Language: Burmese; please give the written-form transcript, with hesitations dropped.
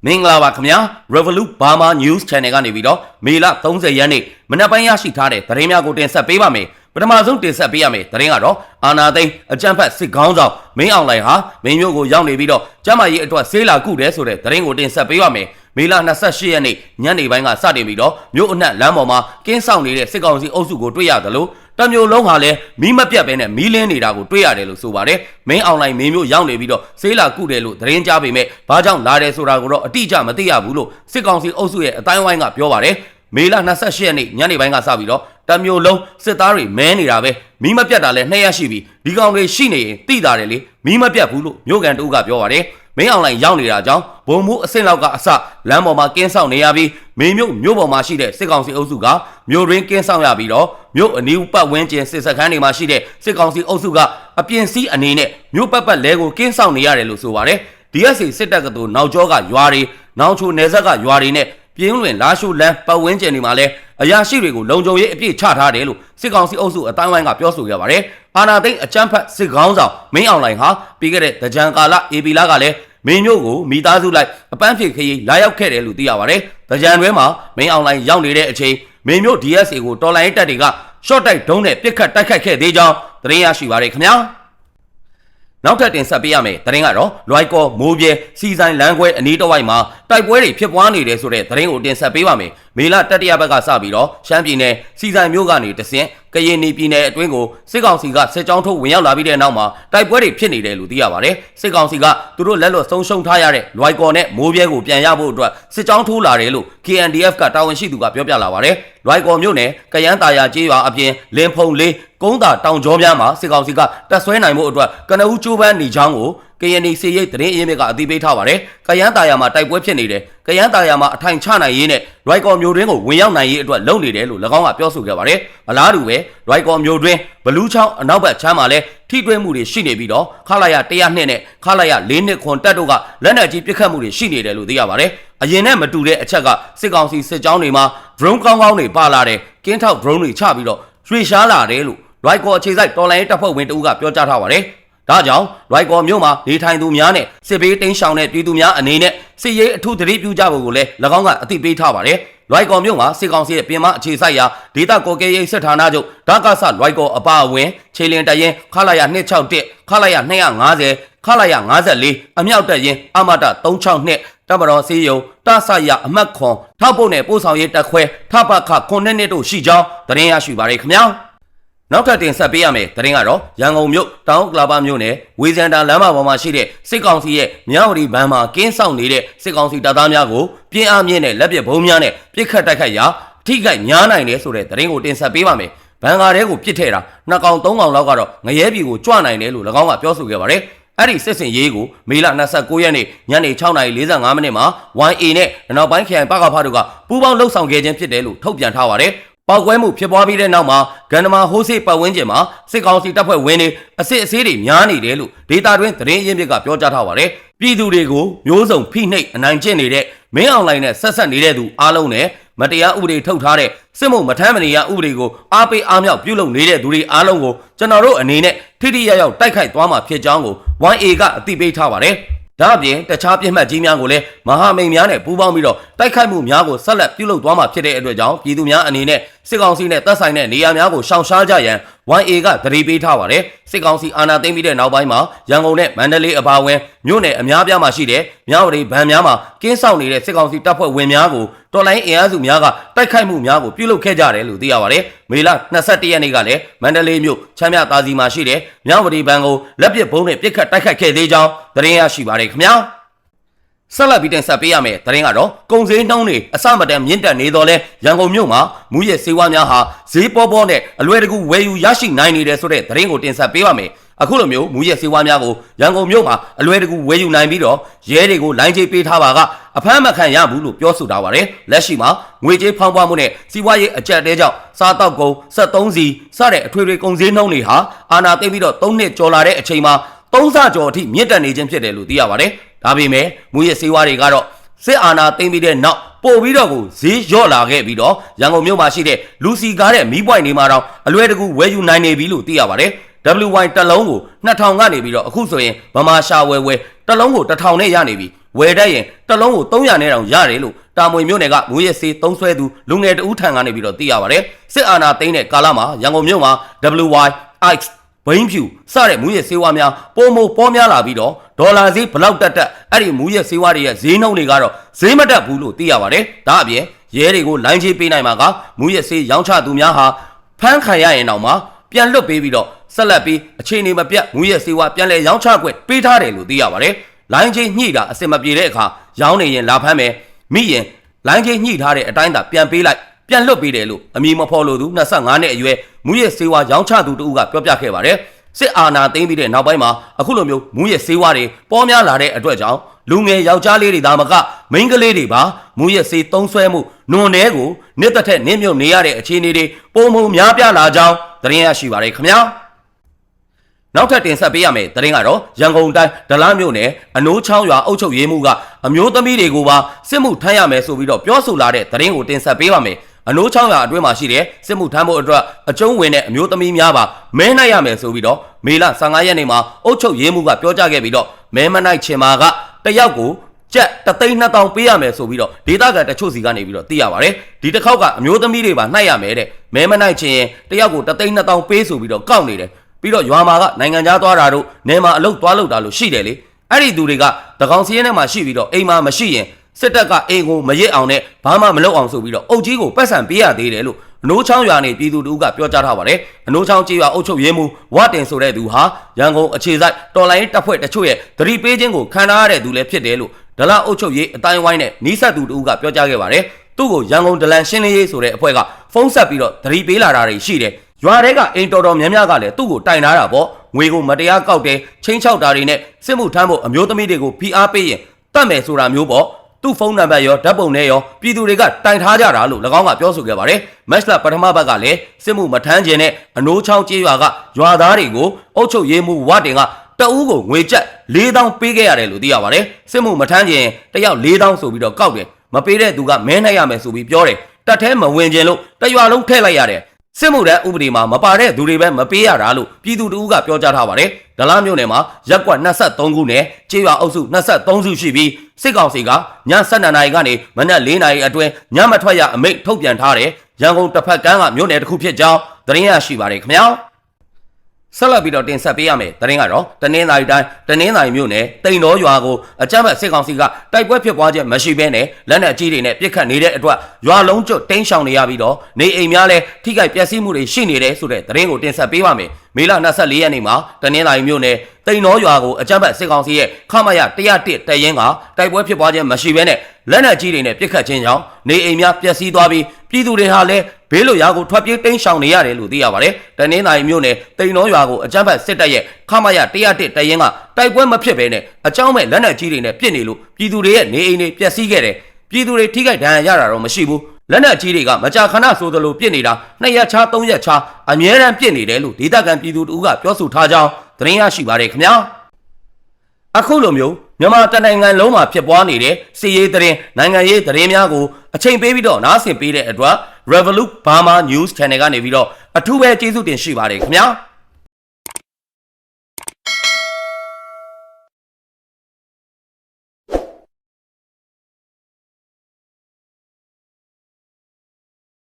မင်္ဂလာပါခင်ဗျာ Revolut Burma News Channel ကနေပြီးတော့မေလ30ရက်နေ့မနက်ပိုင်းရရှိထားတဲ့သတင်းများကိုတင်ဆက်ပေးပါမယ်ပထမဆုံးတင်ဆက်ပေးရမယ်သတင်းကတော့အာနာသိန်းအကြမ်းဖက်စစ်ခေါင်းဆောင်မင်းအောင်လှိုင်ဟာမင်းမျိုးကိုရောက်နေပြီးတော့ကျမကြီးအတွက်ဆေးလာကုတယ်ဆိုတဲ့သတင်းကိုတင်ဆက်ပေးပါမယ်မေလ28ရက်နေ့ညနေပိုင်းကစတင်ပြီးတော့မြို့အနှံ့လမ်းပေါ်မှာကင်းဆောင်နေတဲ့စစ်ကောင်စီအုပ်စုကိုတွေ့ရတယ်လို့တမျိုးလုံးဟာလည်းမီးမပြတ်ပဲနဲ့မီးလင်းနေတာကိုတွေ့ရတယ်လို့ဆိုပါတယ်မင်းအောင်လှိုင်မင်းမျိုးရောက်နေပြီးတော့ဆေးလာကုတယ်လို့သတင်းကြားပေမဲ့ဘာကြောင့်လာတယ်ဆိုတာကိုတော့အတိအကျမသိရဘူးလို့စစ်ကောင်စီအုပ်စုရဲ့အတိုင်းဝိုင်းကပြောပါတယ်မေလ28ရက်နေ့ညနေပိုင်းကစပြီးတော့တမျိုးလုံးစစ်သားတွေမဲနေတာပဲမီးမပြတ်တာလည်း2ရက်ရှိပြီဒီကောင်တွေရှိနေရင်တိတာတယ်လေမီးမပြတ်ဘူးလို့မြို့ကန်တူကပြောပါတယ်မင်းအောင်လှိုင်ရောက်နေတာကြောင့်ဘုံမှုအဆင့်လောက်ကအစလမ်းပေါ်မှာကင်းဆောင်နေရပြီးမင်းမြို့ပေါ်မှာရှိတဲ့စစ်ကောင်စီအုပ်စုကမြို့ရင်းကင်းဆောင်ရပြီးတော့မြို့အနီးပတ်ဝန်းကျင်စစ်စခန်းတွေမှာရှိတဲ့စစ်ကောင်စီအုပ်စုကအပြင်စည်းအနေနဲ့မြို့ပတ်လဲကိုကင်းဆောင်နေရတယ်လို့ဆိုပါတယ် DSA စစ်တပ်ကတူနောက်ကျောကရွာတွေနောင်ချိုနယ်ဆက်ကရွာတွေနဲ့ပြင်းလွင်လာရှိုးလမ်းပတ်ဝန်းကျင်တွေမှာလည်းအရာရှိတွေကိုလုံခြုံရေးအပြည့်ချထားတယ်လို့စစ်ကောင်စီအုပ်စုအတိုင်းဝိုင်းကပြောဆိုရပါတယ်အာနာသိန်းအကြမ်းဖက်စစ်ခေါင်းဆောင်မင်းအောင်လှိုင်ဟာပြီးခဲ့တဲ့တကြံကာလ AB လကလည်းမင်းမျိုးကိုမိသားစုလိုက်အပန်းဖြေခရီးလာရောက်ခဲ့တယ်လို့သိရပါတယ်။တကြံတွဲမှာမင်းအောင်လှိုင်ရောက်နေတဲ့အချိန်မင်းမျိုး DSA ကိုတော်လိုင်းတပ်တွေကရှော့တိုက်ဒုံးနဲ့ပစ်ခတ်တိုက်ခိုက်ခဲ့သေးကြောင်းသတင်းရရှိပါတယ်ခင်ဗျာ။နောက်ထပ်တင်ဆက်ပေးရမယ်သတင်းကတော့လွိုက်ကောမိုးပြဲစီဆိုင်လမ်းခွဲအနီးတစ်ဝိုက်မှာတိုက်ပွဲတွေဖြစ်ပွားနေတယ်ဆိုတဲ့သတင်းကိုတင်ဆက်ပေးပါမယ်မေလတတိယဘက်ကစပြီးတော့ရှမ်းပြည်နယ်စီဆိုင်မြို့ကနေတဆင့်ကရင်ပြည်နယ်အတွင်းကိုစစ်ကောင်စီကစစ်ကြောင်းထုတ်ဝင်ရောက်လာပြီးတဲ့နောက်မှာတိုက်ပွဲတွေဖြစ်နေတယ်လို့သိရပါတယ်စစ်ကောင်စီကသူတို့လက်လွတ်ဆုံးရှုံးထားရတဲ့လွိုက်ကောနဲ့မိုးပြဲကိုပြန်ရဖို့အတွက်စစ်ကြောင်းထိုးလာတယ်လို့ KNDF ကတာဝန်ရှိသူကပြောပြလာပါတယ်လွိုက်ကောမြို့နယ်ကယန်းတာယာကျေးရွာအပြင်လင်းဖုံလေးကုန်းတာတောင်ကျောများမှာစစ်ကောင်စီကတပ်ဆွဲနိုင်မှုအတွက်ကနဦးကျိုးပန်းနေချောင်းကိုကရင်စီရိတ်သတင်းအရင်းမြစ်ကအသိပေးထားပါတယ်။ကယန်းတာယာမှာတိုက်ပွဲဖြစ်နေတယ်။ကယန်းတာယာမှာအထိုင်ချနိုင်ရေးနဲ့လွိုက်ကော်မျိုးတွင်းကိုဝင်ရောက်နိုင်ရေးအတွက်လုပ်နေတယ်လို့၎င်းကပြောဆိုခဲ့ပါတယ်။အလားတူပဲလွိုက်ကော်မျိုးတွင်းဘလူးချောင်းအနောက်ဘက်ချမ်းမှာလည်းထိတွေ့မှုတွေရှိနေပြီးတော့ခလာရ102နဲ့ခလာရ4ခွန်တပ်တို့ကလက်နက်ကြီးပစ်ခတ်မှုတွေရှိနေတယ်လို့သိရပါတယ်။အရင်နဲ့မတူတဲ့အချက်ကစစ်ကောင်စီစစ်ကြောင်းတွေမှာ drone ကောင်းကောင်းတွေပါလာတယ်။ကင်းထောက် drone တွေချပြီးတော့ရွှေရှားလာတယ်လို့လွိုက်ကော်အခြေစိုက်တော်လိုင်းတပ်ဖွဲ့ဝင်တဦးကပြောကြားထားပါတယ်။ဒါကြောင့်လွိုက်ကော်မြို့မှာနေထိုင်သူများနဲ့စစ်ဘေးတိမ်းရှောင်တဲ့ပြည်သူများအနေနဲ့စစ်ရေးအထူးသတိပြုကြဖို့ကိုလည်း၎င်းကအသိပေးထားပါတယ်။လွိုက်ကော်မြို့မှာစစ်ကောင်စီရဲ့ပြင်မအခြေစိုက်ရာဒေသကော်ကဲရေးစစ်ဌာနချုပ်ဒါကဆလွိုက်ကော်အပါအဝင်ခြေလင်တရင်ခလာရ261ခလာရ250ခလာရ54အမြောက်တရင်အမတ362တမတော်စီယုံတဆရအမှတ်ခွန်ထောက်ပို့နဲ့ပို့ဆောင်ရေးတက်ခွဲထပခ9နှစ်တို့ရှိကြောင်းသတင်းရရှိပါရခင်ဗျာနောက်ထပ်တင်ဆက်ပေးရမယ်သတင်းကတော့ရန်ကုန်မြို့တောင်ကလာပါမြို့နယ်ဝေဇန်တာလမ်းမပေါ်မှာရှိတဲ့စစ်ကောင်စီရဲ့မြောက်ရီဘန်းမှာကင်းဆောင်နေတဲ့စစ်ကောင်စီတပ်သားများကိုပြင်းအားမြင့်တဲ့လက်ပစ်ဘုံများနဲ့ပစ်ခတ်တိုက်ခိုက်ရာအထိခိုက်များနိုင်တယ်ဆိုတဲ့သတင်းကိုတင်ဆက်ပေးပါမယ်ဘန်ကားတဲကိုပစ်ထည့်တာ2ကောင်3ကောင်လောက်ကတော့ငရဲပြည်ကိုကြွနိုင်တယ်လို့၎င်းကပြောဆိုခဲ့ပါတယ်အဲ့ဒီစစ်စင်ရေးကိုမေလ29ရက်နေ့ညနေ6:45မိနစ်မှာ YA နဲ့နောက်ပိုင်းခရိုင်ပကဖတို့ကပူးပေါင်းလှုပ်ဆောင်ခဲ့ခြင်းဖြစ်တယ်လို့ထုတ်ပြန်ထားပါတယ်ပောက်ကွဲမှုဖြစ်ပွားပြီးတဲ့နောက်မှာဂန္ဓမာဟိုးစိပတ်ဝန်းကျင်မှာစစ်ကောင်စီတပ်ဖွဲ့ဝင်တွေအစစ်အဆေးတွေများနေတယ်လို့ဒေတာတွင်သတင်းရင်းမြစ်ကပြောကြားထားပါတယ်။ပြည်သူတွေကိုမျိုးစုံဖိနှိပ်အနိုင်ကျင့်နေတဲ့မင်းအောင်လှိုင်နဲ့ဆက်ဆက်နေတဲ့သူအားလုံးနဲ့မတရားဥပဒေထုတ်ထားတဲ့စစ်မှုမထမ်းမနေရဥပဒေကိုအားပေးအားမြောက်ပြုလုပ်နေတဲ့သူတွေအားလုံးကိုကျွန်တော်တို့အနေနဲ့ထိထိရောက်ရောက်တိုက်ခိုက်သွားမှာဖြစ်ကြောင်းကို YA ကအသိပေးထားပါတယ်။ဒါအပြင်တခြားပြစ်မှတ်ကြီးများကိုလည်းမဟာမိတ်များနဲ့ပူးပေါင်းပြီးတော့တိုက်ခိုက်မှုများကိုဆက်လက်ပြုလုပ်သွားမှာဖြစ်တဲ့အတွက်ကြောင့်ပြည်သူများအနေနဲ့စစ်ကောင်စီနဲ့သက်ဆိုင်တဲ့နေရာများကိုရှောင်ရှားကြရန် YA ကသတိပေးထားပါတယ်စစ်ကောင်စီအာဏာသိမ်းပြီးတဲ့နောက်ပိုင်းမှာရန်ကုန်နဲ့မန္တလေးအပါအဝင်မြို့နယ်အများပြားမှာရှိတဲ့မြောက်ရီဗန်များမှာကင်းဆောင်နေတဲ့စစ်ကောင်စီတပ်ဖွဲ့ဝင်များကိုတော်လိုင်းအင်အားစုများကတိုက်ခိုက်မှုများကိုပြုလုပ်ခဲ့ကြတယ်လို့သိရပါတယ်မေလ21ရက်နေ့ကလည်းမန္တလေးမြို့ချမ်းမြသာစီမှာရှိတဲ့မြောက်ရီဗန်ကိုလက်ပစ်ဘုံနဲ့ပစ်ခတ်တိုက်ခိုက်ခဲ့သေးကြောင်းသတင်းရရှိပါတယ်ခင်ဗျာဆက်လက်ပြီးတင်ဆက်ပေးရမယ်သတင်းကတော့ကုန်စည်နှုန်းတွေအစမတန်မြင့်တက်နေတော့လဲရန်ကုန်မြို့မှာမူရစေဝါများဟာဈေးပေါပေါနဲ့အလွယ်တကူဝယ်ယူရရှိနိုင်နေတယ်ဆိုတဲ့သတင်းကိုတင်ဆက်ပေးပါမယ်အခုလိုမျိုးမူရစေဝါများကိုရန်ကုန်မြို့မှာအလွယ်တကူဝယ်ယူနိုင်ပြီးတော့ရဲတွေကိုလိုင်းကြေးပေးထားပါကအဖမ်းမခံရဘူးလို့ပြောဆိုထားပါတယ်လက်ရှိမှာငွေကြေးဖောင်းပွားမှုနဲ့စီးပွားရေးအကျပ်တဲကြောင့်စားတောက်ကုန်73စီစတဲ့အထွေထွေကုန်စည်နှုန်းတွေဟာအာဏာသိမ်းပြီးတော့3နှစ်ကျော်လာတဲ့အချိန်မှာ3ဆကျော်အထိမြင့်တက်နေခြင်းဖြစ်တယ်လို့သိရပါတယ်ဒါပေမဲ့မူရစေဝါတွေကတော့စစ်အာဏာသိမ်းပြီးတဲ့နောက်ပို့ပြီးတော့ကိုဈေးလျော့လာခဲ့ပြီးတော့ရန်ကုန်မြို့မှာရှိတဲ့လူစီကားတဲ့မီးပွိုင်တွေမှာတော့အလွယ်တကူဝယ်ယူနိုင်နေပြီလို့သိရပါတယ်WY တစ်လုံးကို2000ကနေပြီးတော့အခုဆိုရင်ဗမာရှာဝယ်တစ်လုံးကို1000နဲ့ရနေပြီ ဝယ်တတ်ရင်တစ်လုံးကို300နဲ့တောင်ရတယ်လို့တာမွေမြို့နယ်ကမူရဲစေးသုံးဆွဲသူလူငယ်တဦးထံကနေပြီးတော့သိရပါတယ်စစ်အာဏာသိမ်းတဲ့ကာလမှာရန်ကုန်မြို့မှာ WY Ice ဘိန်းဖြူစတဲ့မူရဲစေးဝါများပိုမိုပေါများလာပြီးတော့ဒေါ်လာဈေးဘလောက်တက်အဲ့ဒီမူရဲစေးဝါတွေရဲ့ဈေးနှုန်းတွေကတော့ဈေးမတက်ဘူးလို့သိရပါတယ်ဒါအပြင်ရဲတွေကိုလိုင်းချေးပေးနိုင်မှာကမူရဲစေးရောင်းချသူများဟာဖမ်းခံရရင်တော့မှပြန်လွတ်ပေးပြီးတော့ဆက်လက်ပြီးအခြေအနေမပြတ်မူရဲစေးဝါပြန်လဲရောင်းချခွင့်ပေးထားတယ်လို့သိရပါတယ်လိုင်းချေးညှိတာအစင်မပြေတဲ့အခါရောင်းနေရင်လာဖမ်းမယ်မိရင်လိုင်းချေးညှိထားတဲ့အတိုင်းသာပြန်ပေးလိုက်ပြန်လွတ်ပေးတယ်လို့အမည်မဖော်လို့သူ25နှစ်အရွယ်မူရဲစေးဝါရောင်းချသူတို့ကပြောပြခဲ့ပါတယ်စစ်အာဏာသိမ်းပြီးတဲ့နောက်ပိုင်းမှာအခုလိုမျိုးမူရဲစေးဝါတွေပေါ်များလာတဲ့အတွက်ကြောင့်လူငယ်ယောက်ျားလေးတွေဒါမကမိန်းကလေးတွေပါမူရဲစေးသုံးဆွဲမှုနွန်တဲကိုနှစ်သက်ထက်နင်းမြုပ်နေရတဲ့အခြေအနေတွေပုံမှန်များပြားလာကြောင်းသတင်းရရှိပါတယ်ခင်ဗျာနောက်ထပ်တင်ဆက်ပေးရမယ့်သတင်းကတော့ရန်ကုန်တိုင်းဒလမြို့နယ်အနိုးချောင်းရွာအုပ်ချုပ်ရေးမှူးကအမျိုးသမီးတွေကိုပါစစ်မှုထမ်းရမယ်ဆိုပြီးတော့ပြောဆိုလာတဲ့သတင်းကိုတင်ဆက်ပေးပါမယ်အနိုးချောင်းရွာအတွင်းမှာရှိတဲ့စစ်မှုထမ်းဖို့အတွက်အကျုံးဝင်တဲ့အမျိုးသမီးများပါမဲနှိုက်ရမယ်ဆိုပြီးတော့မေလ15ရက်နေ့မှာအုပ်ချုပ်ရေးမှူးကပြောကြားခဲ့ပြီးတော့မဲမနှိုက်ချင်မှာကတယောက်ကိုကျပ်3,200ပေးရမယ်ဆိုပြီးတော့ဒေသခံတချို့စီကနေပြီးတော့သိရပါတယ်ဒီတစ်ခေါက်ကအမျိုးသမီးတွေပါနှိုက်ရမယ်တဲ့မဲမနှိုက်ချင်ရင်တယောက်ကို3,200ပေးဆိုပြီးတော့ကောက်နေတယ်ပြီးတော့ရွာမှာကနိုင်ငံခြားသွားတာတို့နေမှာအလုပ်သွားလုပ်တာလို့ရှိတယ်လေအဲ့ဒီသူတွေကတကောင်စီးရဲထဲမှာရှိပြီးတော့အိမ်မှာမရှိရင်စစ်တပ်ကအိမ်ကိုမရစ်အောင်နဲ့ဘာမှမလုပ်အောင်ဆိုပြီးတော့အုပ်ကြီးကိုပတ်စံပေးရသေးတယ်လို့အနိုးချောင်းရွာနေပြည်သူတို့ကပြောကြားထားပါတယ်အနိုးချောင်းကြေးရွာအုပ်ချုပ်ရေးမှူးဝတင်ဆိုတဲ့သူဟာရန်ကုန်အခြေစိုက်တော်လိုင်းတပ်ဖွဲ့တချို့ရဲ့သတိပေးခြင်းကိုခံထားရတဲ့သူလည်းဖြစ်တယ်လို့ဒလအုပ်ချုပ်ရေးအတိုင်းဝိုင်းနဲ့နီးစပ်သူတို့ကပြောကြားခဲ့ပါတယ်သူ့ကိုရန်ကုန်ဒလန်ရှင်းလင်းရေးဆိုတဲ့အဖွဲ့ကဖုန်းဆက်ပြီးတော့သတိပေးလာတာတွေရှိတယ်ရွာထဲကအိမ်တော်များများကလည်းသူ့ကိုတိုင်ထားတာပေါ့ငွေကိုမတရားကောက်တယ်ချင်းချောက်တာတွေနဲ့စစ်မှုထမ်းဖို့အမျိုးသမီးတွေကိုဖိအားပေးရင်တတ်မယ်ဆိုတာမျိုးပေါ့သူ့ဖုန်းနံပါတ်ရောဓာတ်ပုံနဲ့ရောပြည်သူတွေကတိုင်ထားကြတာလို့၎င်းကပြောဆိုခဲ့ပါတယ်မက်စလာပထမဘက်ကလည်းစစ်မှုမထမ်းခြင်းနဲ့အနိုးချောင်းကျေးရွာကရွာသားတွေကိုအုပ်ချုပ်ရေးမှူးဝတင်ကတအူးကိုငွေကျပ်4,000ပေးခဲ့ရတယ်လို့သိရပါတယ်စစ်မှုမထမ်းခြင်းတယောက်4,000ဆိုပြီးတော့ကောက်တယ်မပေးတဲ့သူကမဲနှိုက်ရမယ်ဆိုပြီးပြောတယ်တက်ထဲမဝင်ခြင်းလို့တရွာလုံးထည့်လိုက်ရတယ်စစ်မှုထမ်းဥပဒေမှာမပါတဲ့သူတွေပဲမပေးရတာလို့ပြည်သူတို့ကပြောကြားထားပါတယ်ဒလမြို့နယ်မှာရက်ကွက်23ခုနဲ့ကျေးရွာအုပ်စု23စုရှိပြီးစစ်ကောင်စီကည7:00နာရီကနေမနက်4:00နာရီအတွင်းညမထွက်ရအမိန့်ထုတ်ပြန်ထားတယ်ရန်ကုန်တစ်ဖက်ကမ်းကမြို့နယ်တစ်ခုဖြစ်ကြောင်းသတင်းရရှိပါတယ်ခင်ဗျာဆက်လက်ပြီးတော့တင်ဆက်ပေးရမယ်သတင်းကတော့တနင်္သာရီတိုင်းတနင်္သာရီမြို့နယ်တိန်တော်ရွာကိုအကြမ်းဖက်စစ်ကောင်စီကတိုက်ပွဲဖြစ်ပွားခြင်းမရှိဘဲနဲ့လက်နက်ကြီးတွေနဲ့ပစ်ခတ်နေတဲ့အတွက်ရွာလုံးကျွတ်တင်းရှောင်နေရပြီးတော့နေအိမ်များလည်းထိခိုက်ပျက်စီးမှုတွေရှိနေတယ်ဆိုတဲ့သတင်းကိုတင်ဆက်ပေးပါမယ်မေလ24ရက်နေ့မှာတနင်္သာရီမြို့နယ်တိန်တော်ရွာကိုအကြမ်းဖက်စစ်ကောင်စီရဲ့ခမရ101တပ်ရင်းကတိုက်ပွဲဖြစ်ပွားခြင်းမရှိဘဲနဲ့လက်နက်ကြီးတွေနဲ့ပစ်ခတ်ခြင်းကြောင့်နေအိမ်များပျက်စီးသွားပြီးပြည်သူတွေဟာလည်းဘေးလွတ်ရာကိုထွက်ပြေးတိမ်းရှောင်နေရတယ်လို့သိရပါတယ်။တနင်္သာရီမြို့နယ်တိန်တော်ရွာကိုအကြမ်းဖက်စစ်တပ်ရဲ့ခမရ101တပ်ရင်းကတိုက်ပွဲမဖြစ်ဘဲနဲ့အကြောင်းမဲ့လက်နက်ကြီးတွေနဲ့ပစ်နေလို့ပြည်သူတွေရဲ့နေအိမ်တွေပျက်စီးခဲ့တယ်။ပြည်သူတွေထိခိုက်ဒဏ်ရာရတာတော့မရှိဘူး။လက်နက်ကြီးတွေကမကြာခဏဆိုသလိုပစ်နေတာ2ရက်ချား3ရက်ချားအမြဲတမ်းပစ်နေတယ်လို့ဒေသခံပြည်သူတို့ကပြောဆိုထားကြောင်းသတင်းရရှိပါတယ်ခင်ဗျာ။အခုလိုမျိုးမြန်မာတနိုင်ငံလုံးမှာဖြစ်ပွားနေတဲ့စီးရေးသတင်းနိုင်ငံရေးသတင်းများကိုအချိန်ပေးပြီးတော့နားဆင်ပေးတဲ့အတွက် Revolut Burma News Channel ကနေပြီးတော့အထူးပဲကျေးဇူးတင်ရှိပါတယ်ခင်ဗျာ။